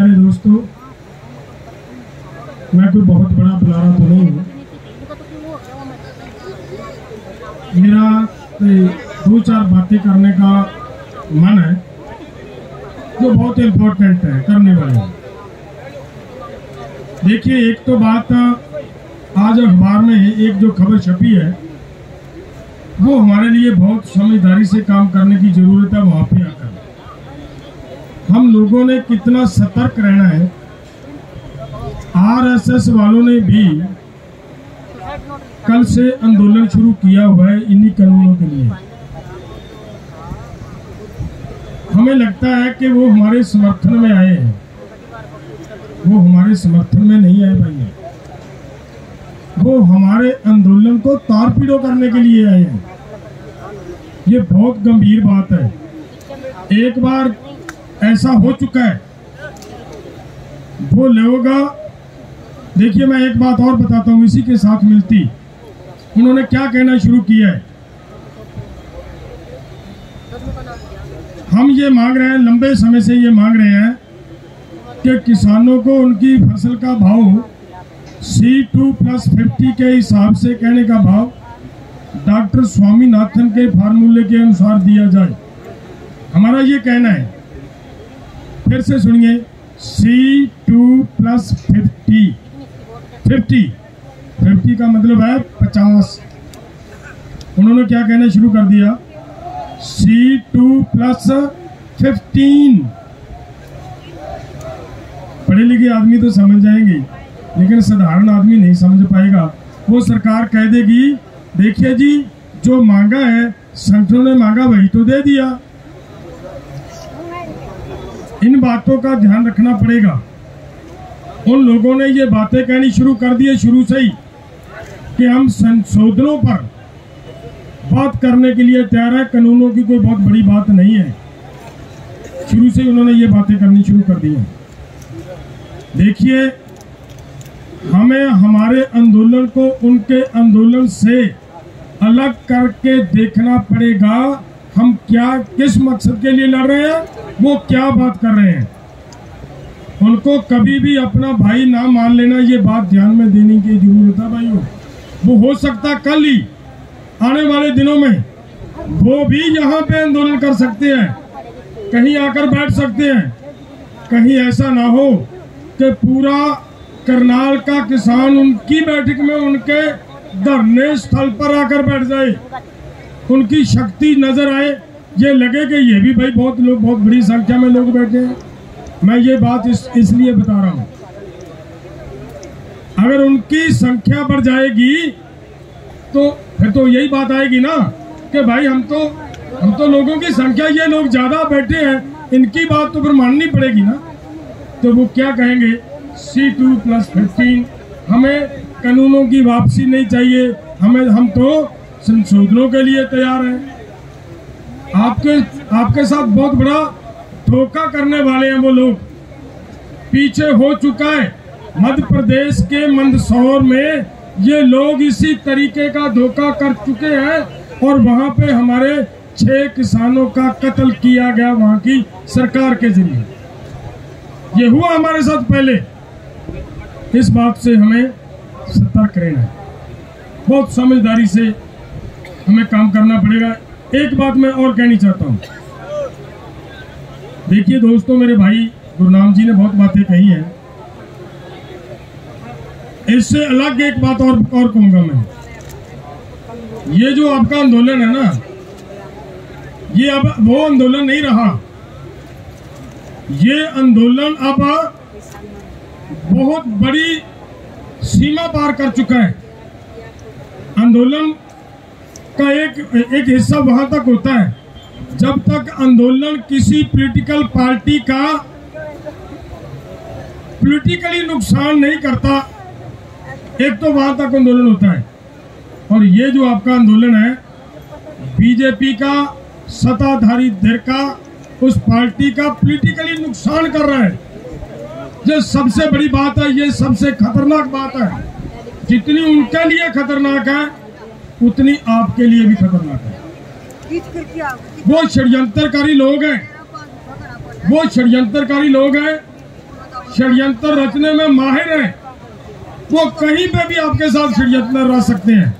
प्यारे दोस्तों, मैं कोई बहुत बड़ा बुलारा तो नहीं हूँ। मेरा दो चार बातें करने का मन है जो बहुत इम्पोर्टेंट है करने वाले। देखिए, एक तो बात आज अखबार में एक जो खबर छपी है वो हमारे लिए बहुत समझदारी से काम करने की जरूरत है। वहां पे आकर हम लोगों ने कितना सतर्क रहना है। आरएसएस वालों ने भी कल से आंदोलन शुरू किया हुआ है इन्हीं कानूनों के लिए। हमें लगता है कि वो हमारे समर्थन में आए हैं, वो हमारे समर्थन में नहीं आए भाई, वो हमारे आंदोलन को तारपीड़ो करने के लिए आए हैं। ये बहुत गंभीर बात है। एक बार ऐसा हो चुका है, वो लोग, देखिए मैं एक बात और बताता हूँ इसी के साथ मिलती। उन्होंने क्या कहना शुरू किया है, हम ये मांग रहे हैं, लंबे समय से ये मांग रहे हैं कि किसानों को उनकी फसल का भाव C2+50 के हिसाब से, कहने का भाव डॉक्टर स्वामीनाथन के फार्मूले के अनुसार दिया जाए। हमारा ये कहना है, फिर से सुनिए, C2+50, 50 का मतलब है 50। उन्होंने क्या कहना शुरू कर दिया, C2+15। पढ़े लिखे आदमी तो समझ जाएंगे, लेकिन साधारण आदमी नहीं समझ पाएगा। वो सरकार कह देगी, देखिए जी जो मांगा है संगठनों ने मांगा वही तो दे दिया। इन बातों का ध्यान रखना पड़ेगा। उन लोगों ने ये बातें कहनी शुरू कर दी है शुरू से ही कि हम संशोधनों पर बात करने के लिए तैयार है, कानूनों की कोई बहुत बड़ी बात नहीं है। शुरू से ही उन्होंने ये बातें करनी शुरू कर दी है। देखिए, हमें हमारे आंदोलन को उनके आंदोलन से अलग करके देखना पड़ेगा। हम क्या, किस मकसद के लिए लड़ रहे हैं, वो क्या बात कर रहे हैं। उनको कभी भी अपना भाई ना मान लेना, ये बात ध्यान में देने की जरूरत है भाइयों। वो हो सकता कल ही, आने वाले दिनों में वो भी यहाँ पे आंदोलन कर सकते हैं, कहीं आकर बैठ सकते हैं। कहीं ऐसा ना हो कि पूरा करनाल का किसान उनकी बैठक में, उनके धरने स्थल पर आकर बैठ जाए, उनकी शक्ति नजर आए, ये लगे कि ये भी भाई बहुत लोग, बहुत बड़ी संख्या में लोग बैठे हैं। मैं ये बात इसलिए बता रहा हूं, अगर उनकी संख्या बढ़ जाएगी तो फिर तो यही बात आएगी ना कि भाई हम तो लोगों की संख्या, ये लोग ज्यादा बैठे हैं, इनकी बात तो फिर माननी पड़ेगी ना। तो वो क्या कहेंगे, C2+15, हमें कानूनों की वापसी नहीं चाहिए, हम तो संशोधनों के लिए तैयार हैं। आपके साथ बहुत बड़ा धोखा करने वाले हैं वो लोग। पीछे हो चुका है मध्य प्रदेश के मंदसौर में, ये लोग इसी तरीके का धोखा कर चुके हैं और वहां पे हमारे 6 किसानों का कत्ल किया गया वहां की सरकार के जरिए। ये हुआ हमारे साथ पहले। इस बात से हमें सतर्क रहना है, बहुत समझदारी से हमें काम करना पड़ेगा। एक बात मैं और कहनी चाहता हूं, देखिए दोस्तों, मेरे भाई गुरनाम जी ने बहुत बातें कही हैं। इससे अलग एक बात और कहूंगा मैं, ये जो आपका आंदोलन है ना, ये अब वो आंदोलन नहीं रहा। ये आंदोलन अब बहुत बड़ी सीमा पार कर चुका है। आंदोलन का एक हिस्सा वहां तक होता है जब तक आंदोलन किसी पॉलिटिकल पार्टी का पॉलिटिकली नुकसान नहीं करता, एक तो वहां तक आंदोलन होता है। और ये जो आपका आंदोलन है, बीजेपी का सत्ताधारी धिर का, उस पार्टी का पॉलिटिकली नुकसान कर रहा है। ये सबसे बड़ी बात है, ये सबसे खतरनाक बात है। जितनी उनके लिए खतरनाक है उतनी आपके लिए भी खतरनाक है। वो षड्यंत्रकारी लोग हैं, वो षड्यंत्रकारी लोग हैं षड्यंत्र रचने में माहिर हैं, वो कहीं पे भी आपके साथ षड्यंत्र रच सकते हैं।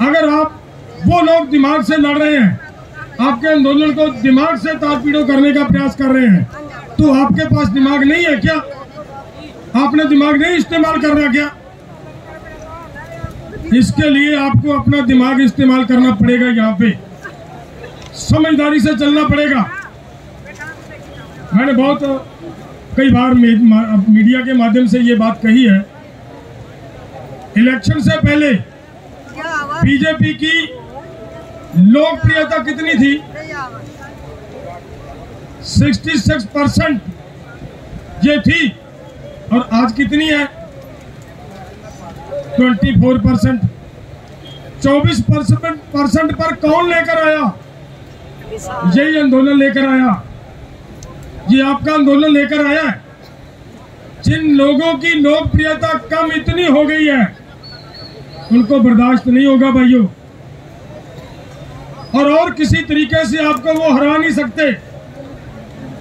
अगर आप वो लोग दिमाग से लड़ रहे हैं, आपके आंदोलन को दिमाग से तारपीड़ो करने का प्रयास कर रहे हैं, तो आपके पास दिमाग नहीं है क्या? आपने दिमाग नहीं इस्तेमाल कर रहा क्या? इसके लिए आपको अपना दिमाग इस्तेमाल करना पड़ेगा। यहाँ पे समझदारी से चलना पड़ेगा। मैंने बहुत कई बार मीडिया के माध्यम से ये बात कही है। इलेक्शन से पहले बीजेपी की लोकप्रियता कितनी थी? 66% ये थी, और आज कितनी है? 24%। 24% पर कौन लेकर आया? यही आंदोलन लेकर आया। ये आपका आंदोलन लेकर आया है। जिन लोगों की लोकप्रियता कम इतनी हो गई है, उनको बर्दाश्त नहीं होगा भाइयों, और किसी तरीके से आपको वो हरा नहीं सकते।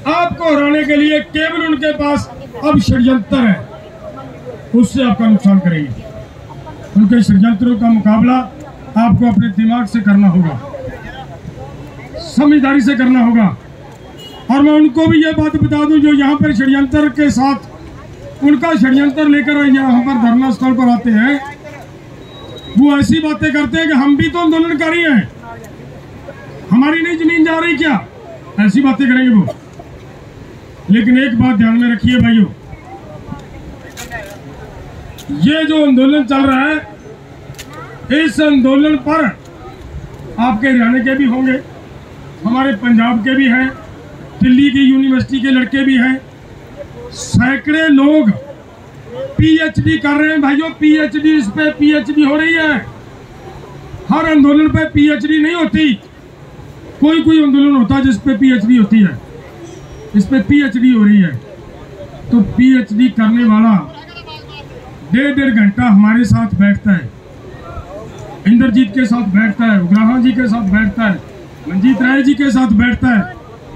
आपको हराने के लिए केवल उनके पास अब षड्यंत्र है, उससे आपका नुकसान करेंगे। उनके षड्यंत्रों का मुकाबला आपको अपने दिमाग से करना होगा, समझदारी से करना होगा। और मैं उनको भी ये बात बता दूं जो यहाँ पर षड्यंत्र के साथ उनका षड्यंत्र लेकर यहाँ पर धरना स्थल पर आते हैं, वो ऐसी बातें करते हैं कि हम भी तो आंदोलनकारी हैं, हमारी नहीं जमीन जा रही क्या? ऐसी बातें करेंगे वो। लेकिन एक बात ध्यान में रखिए भाइयों, ये जो आंदोलन चल रहा है, इस आंदोलन पर आपके हरियाणा के भी होंगे, हमारे पंजाब के भी हैं, दिल्ली की यूनिवर्सिटी के लड़के भी हैं। सैकड़े लोग पीएचडी कर रहे हैं भाइयों। पीएचडी, इस पे पीएचडी हो रही है। हर आंदोलन पे पीएचडी नहीं होती, कोई कोई आंदोलन होता है जिस पे पीएचडी होती है। इस पे पीएचडी हो रही है। तो पीएचडी करने वाला 1.5 घंटा हमारे साथ बैठता है, इंद्रजीत के साथ बैठता है, उग्राहा जी के साथ बैठता है, मंजीत राय जी के साथ बैठता है,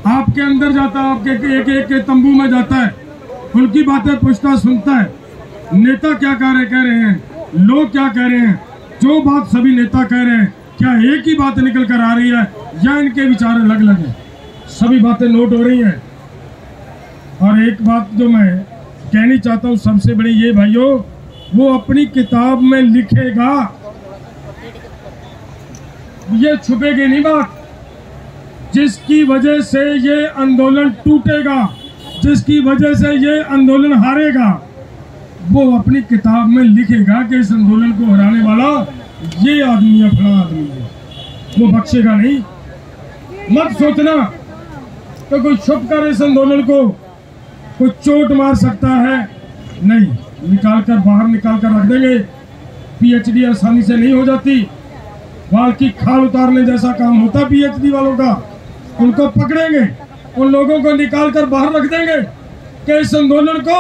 आपके अंदर जाता है, आपके एक एक के तंबू में जाता है, उनकी बातें पूछता, सुनता है। नेता क्या कह रहे हैं, लोग क्या कह रहे हैं, जो बात सभी नेता कह रहे हैं, क्या एक ही बात निकल कर आ रही है या इनके विचार अलग अलग हैं? सभी बातें नोट हो रही हैं। और एक बात जो मैं कहनी चाहता हूँ सबसे बड़ी ये भाइयों, वो अपनी किताब में लिखेगा, ये छुपेगी नहीं बात। जिसकी वजह से ये आंदोलन टूटेगा, जिसकी वजह से ये आंदोलन हारेगा, वो अपनी किताब में लिखेगा कि इस आंदोलन को हराने वाला ये आदमी है, फला आदमी है, वो बख्शेगा नहीं। मत सोचना तो कोई छुप कर इस आंदोलन को कोई चोट मार सकता है, नहीं, निकालकर बाहर निकालकर रख देंगे। पीएचडी आसानी से नहीं हो जाती, बाल की खाल उतारने जैसा काम होता पीएचडी वालों का। उनको पकड़ेंगे, उन लोगों को निकालकर बाहर रख देंगे कि इस आंदोलन को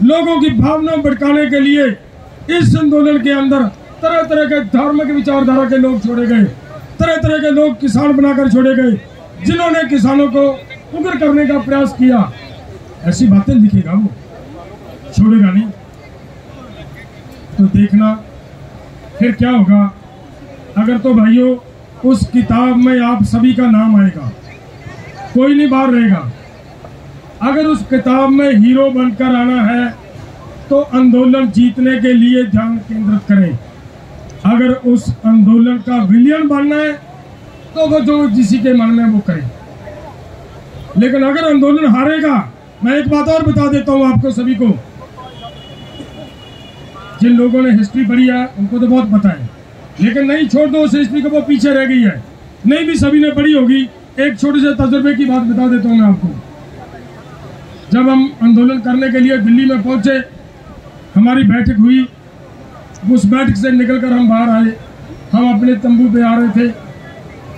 लोगों की भावना भड़काने के लिए इस आंदोलन के अंदर तरह तरह के धार्मिक विचारधारा के लोग छोड़े गए, तरह तरह के लोग किसान बनाकर छोड़े गए, जिन्होंने किसानों को उग्र करने का प्रयास किया। ऐसी बातें लिखेगा वो, छोड़ेगा नहीं। तो देखना फिर क्या होगा। अगर तो भाइयों उस किताब में आप सभी का नाम आएगा, कोई नहीं बाहर रहेगा। अगर उस किताब में हीरो बनकर आना है तो आंदोलन जीतने के लिए ध्यान केंद्रित करें। अगर उस आंदोलन का विलियन बनना है तो वो जो जिसी के मन में वो करें। लेकिन अगर आंदोलन हारेगा, मैं एक बात और बता देता हूं आपको सभी को, जिन लोगों ने हिस्ट्री पढ़ी है उनको तो बहुत पता है, लेकिन नहीं छोड़ दो उस हिस्ट्री को, वो पीछे रह गई है। नहीं भी सभी ने पढ़ी होगी। एक छोटे से तजुर्बे की बात बता देता हूं मैं आपको। जब हम आंदोलन करने के लिए दिल्ली में पहुंचे, हमारी बैठक हुई, उस बैठक से निकलकर हम बाहर आए, हम अपने तंबू पे आ रहे थे,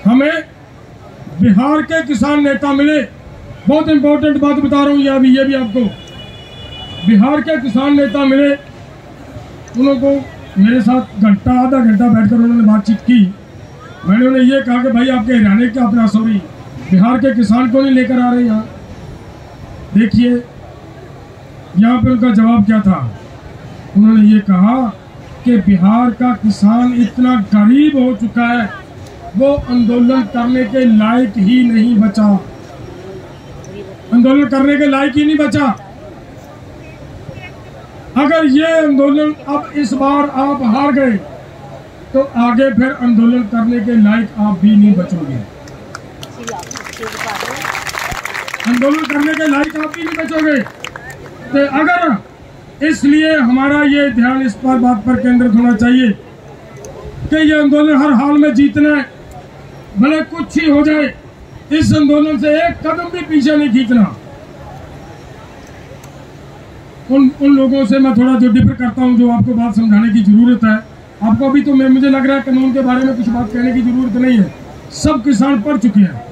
हमें बिहार के किसान नेता मिले। बहुत इंपॉर्टेंट बात बता रहा हूँ ये भी आपको। बिहार के किसान नेता मिले, उनको मेरे साथ आधा घंटा बैठकर उन्होंने बातचीत की। मैंने उन्हें ये कहा कि भाई आपके हरियाणा के बिहार के किसान को नहीं लेकर आ रहे यहाँ। देखिए यहाँ पे उनका जवाब क्या था? उन्होंने ये कहा कि बिहार का किसान इतना गरीब हो चुका है, वो आंदोलन करने के लायक ही नहीं बचा, आंदोलन करने के लायक ही नहीं बचा। अगर ये आंदोलन अब इस बार आप हार गए तो आगे फिर आंदोलन करने के लायक आप भी नहीं बचोगे, आंदोलन करने के लायक आप भी नहीं बचोगे। तो अगर इसलिए हमारा ये ध्यान इस पर बात पर केंद्रित होना चाहिए कि ये आंदोलन हर हाल में जीतना है, भले कुछ ही हो जाए, इस आंदोलन से एक कदम भी पीछे नहीं खींचना। उन लोगों से मैं थोड़ा जो डिफर करता हूं, जो आपको बात समझाने की जरूरत है। आपको अभी तो मुझे लग रहा है कानून के बारे में कुछ बात कहने की जरूरत नहीं है, सब किसान पढ़ चुके हैं।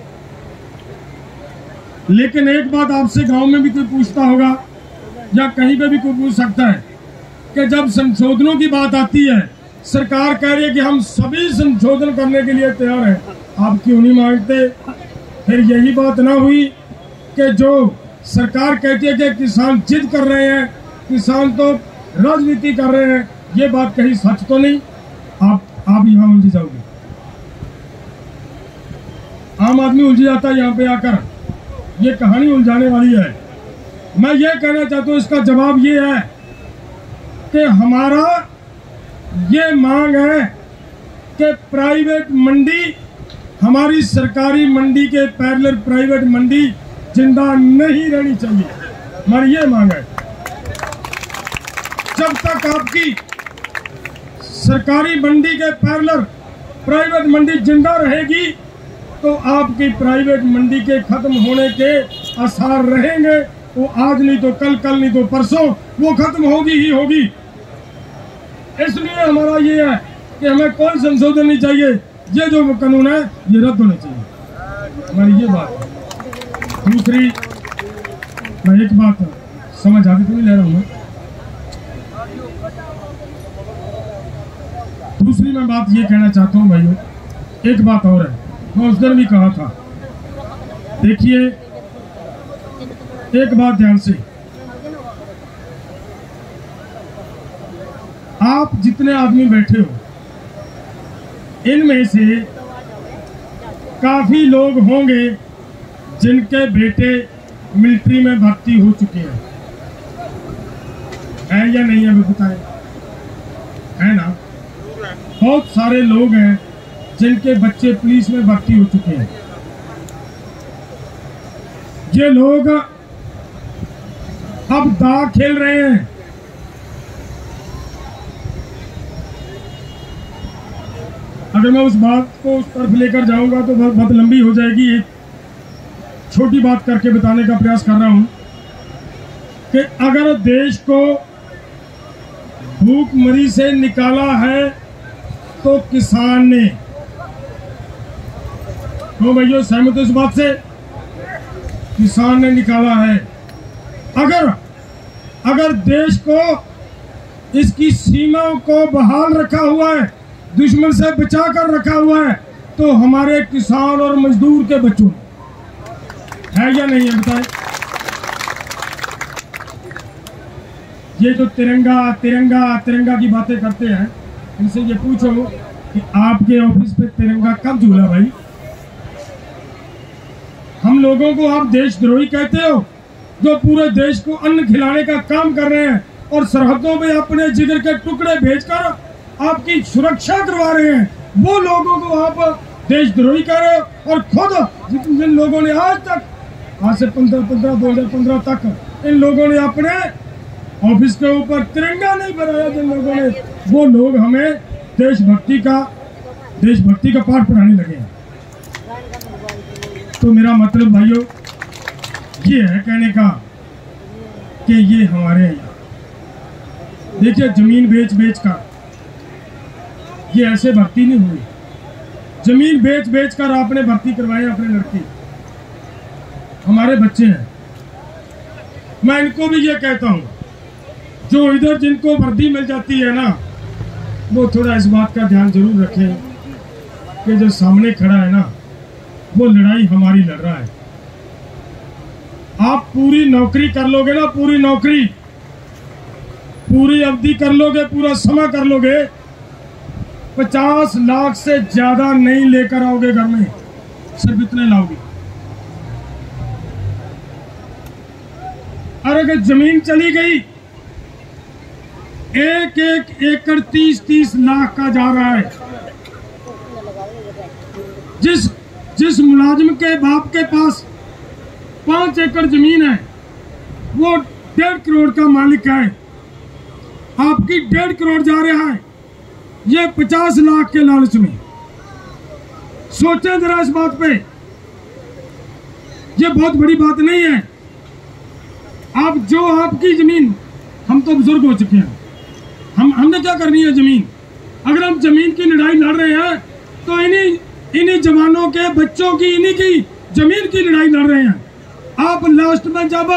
लेकिन एक बात आपसे गांव में भी कोई पूछता होगा या कहीं पे भी कोई पूछ सकता है कि जब संशोधनों की बात आती है, सरकार कह रही है कि हम सभी संशोधन करने के लिए तैयार हैं, आप क्यों नहीं मांगते? फिर यही बात ना हुई कि जो सरकार कहती है कि किसान जिद कर रहे हैं, किसान तो राजनीति कर रहे हैं, ये बात कहीं सच तो नहीं? आप यहाँ उलझ जाओगे, आम आदमी उलझ जाता है यहाँ पे आकर, ये कहानी उलझाने वाली है। मैं ये कहना चाहता हूँ, इसका जवाब ये है कि हमारा ये मांग है कि प्राइवेट मंडी, हमारी सरकारी मंडी के पैरेलल प्राइवेट मंडी जिंदा नहीं रहनी चाहिए, हमारी ये मांग है। जब तक आपकी सरकारी मंडी के पैरेलल प्राइवेट मंडी जिंदा रहेगी तो आपकी प्राइवेट मंडी के खत्म होने के आसार रहेंगे। वो आज नहीं तो कल, कल नहीं तो परसों वो खत्म होगी ही होगी। इसलिए हमारा ये है कि हमें कोई संशोधन नहीं चाहिए, ये जो कानून है ये रद्द होने चाहिए, हमारी ये बात है। दूसरी, मैं एक बात समझ आगे तो नहीं ले रहा हूं मैं, दूसरी मैं बात ये कहना चाहता हूं भाइयों, एक बात और है, मैं उस दिन भी कहा था। देखिए एक बात ध्यान से, आप जितने आदमी बैठे हो इनमें से काफी लोग होंगे जिनके बेटे मिलिट्री में भर्ती हो चुके हैं, है या नहीं है बताएं? है ना? बहुत सारे लोग हैं जिनके बच्चे पुलिस में भर्ती हो चुके हैं। ये लोग अब दांव खेल रहे हैं। अगर मैं उस बात को उस तरफ लेकर जाऊंगा तो बहुत लंबी हो जाएगी। एक छोटी बात करके बताने का प्रयास कर रहा हूं कि अगर देश को भूखमरी से निकाला है तो किसान ने, तो भैया सहमत इस बात से, किसान ने निकाला है। अगर देश को इसकी सीमाओं को बहाल रखा हुआ है, दुश्मन से बचा कर रखा हुआ है, तो हमारे किसान और मजदूर के बच्चों है या नहीं है बताएं? ये जो तिरंगा तिरंगा तिरंगा की बातें करते हैं, इनसे ये पूछो कि आपके ऑफिस पे तिरंगा कब झूला भाई? हम लोगों को आप देशद्रोही कहते हो जो पूरे देश को अन्न खिलाने का काम कर रहे हैं और सरहदों में अपने जिगर के टुकड़े भेजकर आपकी सुरक्षा करवा रहे हैं, वो लोगों को आप देशद्रोही कह रहे हो। और खुद जिन लोगों ने आज तक, आज से 2015 तक इन लोगों ने अपने ऑफिस के ऊपर तिरंगा नहीं बनाया, जिन लोगों ने, वो लोग हमें देशभक्ति का पाठ पढ़ाने लगे हैं। तो मेरा मतलब भाइयों ये है कहने का कि ये हमारे यहाँ देखिए जमीन बेच कर ये ऐसे भर्ती नहीं हुई। जमीन बेच कर आपने भर्ती करवाए अपने लड़के, हमारे बच्चे हैं। मैं इनको भी ये कहता हूँ, जो इधर जिनको वर्दी मिल जाती है ना, वो थोड़ा इस बात का ध्यान जरूर रखें कि जो सामने खड़ा है ना, वो लड़ाई हमारी लड़ रहा है। आप पूरी नौकरी कर लोगे ना, पूरी नौकरी, पूरी अवधि कर लोगे, पूरा समय कर लोगे, 50 लाख से ज्यादा नहीं लेकर आओगे घर में, सिर्फ इतने लाओगे। और अगर जमीन चली गई, एक एक एकड़ 30-30 लाख का जा रहा है। जिस मुलाजिम के बाप के पास 5 एकड़ जमीन है, वो 1.5 करोड़ का मालिक है, आपकी 1.5 करोड़ जा रहा है, ये 50 लाख के लालच में। सोचें जरा इस बात पे, ये बहुत बड़ी बात नहीं है। आप जो आपकी जमीन, हम तो बुजुर्ग हो चुके हैं, हमने क्या करनी है जमीन। अगर हम जमीन की लड़ाई लड़ रहे हैं तो इन्हीं जवानों के बच्चों की, इन्हीं की जमीन की लड़ाई लड़ रहे हैं। आप लास्ट में जब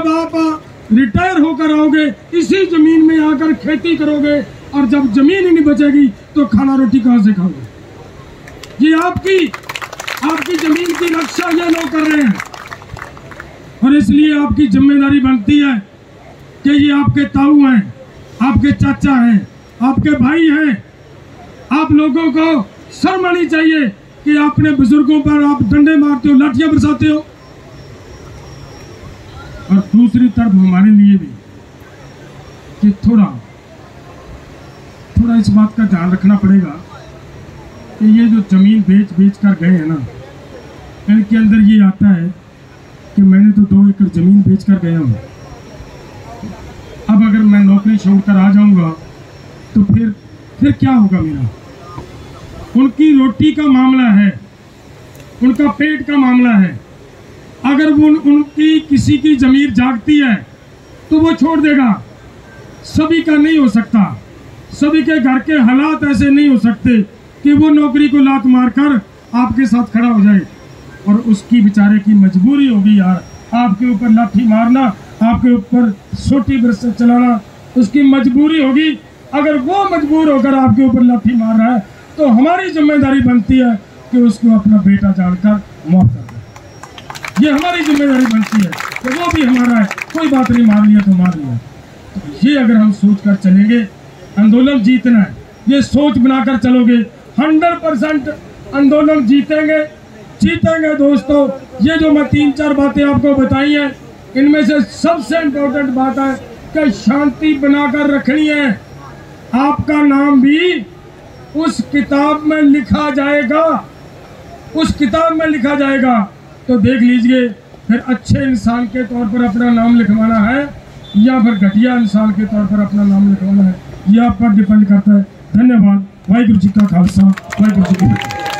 आप रिटायर होकर आओगे, इसी जमीन में आकर खेती करोगे, और जब जमीन ही नहीं बचेगी तो खाना रोटी कहां से खाओगे। ये आपकी जमीन की रक्षा ये लोग कर रहे हैं, और इसलिए आपकी जिम्मेदारी बनती है कि ये आपके ताऊ हैं, आपके चाचा हैं, आपके भाई हैं। आप लोगों को शर्म आनी चाहिए कि अपने बुजुर्गों पर आप डंडे मारते हो, लाठियां बरसाते हो। और दूसरी तरफ हमारे लिए भी कि थोड़ा इस बात का ध्यान रखना पड़ेगा कि ये जो जमीन बेच कर गए हैं ना, इनके अंदर ये आता है कि मैंने तो 2 एकड़ जमीन बेच कर गया हूं, अब अगर मैं नौकरी छोड़कर आ जाऊंगा तो फिर क्या होगा मेरा। उनकी रोटी का मामला है, उनका पेट का मामला है। अगर वो उनकी किसी की जमीर जागती है तो वो छोड़ देगा। सभी का नहीं हो सकता, सभी के घर के हालात ऐसे नहीं हो सकते कि वो नौकरी को लात मारकर आपके साथ खड़ा हो जाए, और उसकी बेचारे की मजबूरी होगी यार, आपके ऊपर लाठी मारना, आपके ऊपर सोटी ब्रश चलाना, उसकी मजबूरी होगी। अगर वो मजबूर होकर आपके ऊपर लाठी मार रहा है तो हमारी जिम्मेदारी बनती है कि उसको अपना बेटा जानकर मौत कर दे। ये हमारी जिम्मेदारी बनती है कि वो भी हमारा है, कोई बात नहीं, मार लिया तो मार लिया। तो ये अगर हम सोच कर चलेंगे, आंदोलन जीतना है, ये सोच बनाकर चलोगे, 100% आंदोलन जीतेंगे दोस्तों। ये जो मैं 3-4 बातें आपको बताई हैं, इनमें से सबसे इम्पोर्टेंट बात है कि शांति बनाकर रखनी है। आपका नाम भी उस किताब में लिखा जाएगा, उस किताब में लिखा जाएगा। तो देख लीजिए, फिर अच्छे इंसान के तौर पर अपना नाम लिखवाना है या फिर घटिया इंसान के तौर पर अपना नाम लिखवाना है, ये आप पर डिपेंड करता है। धन्यवाद। वाहिगुरू जी का खालसा, वाहिगुरू जी की फतेह।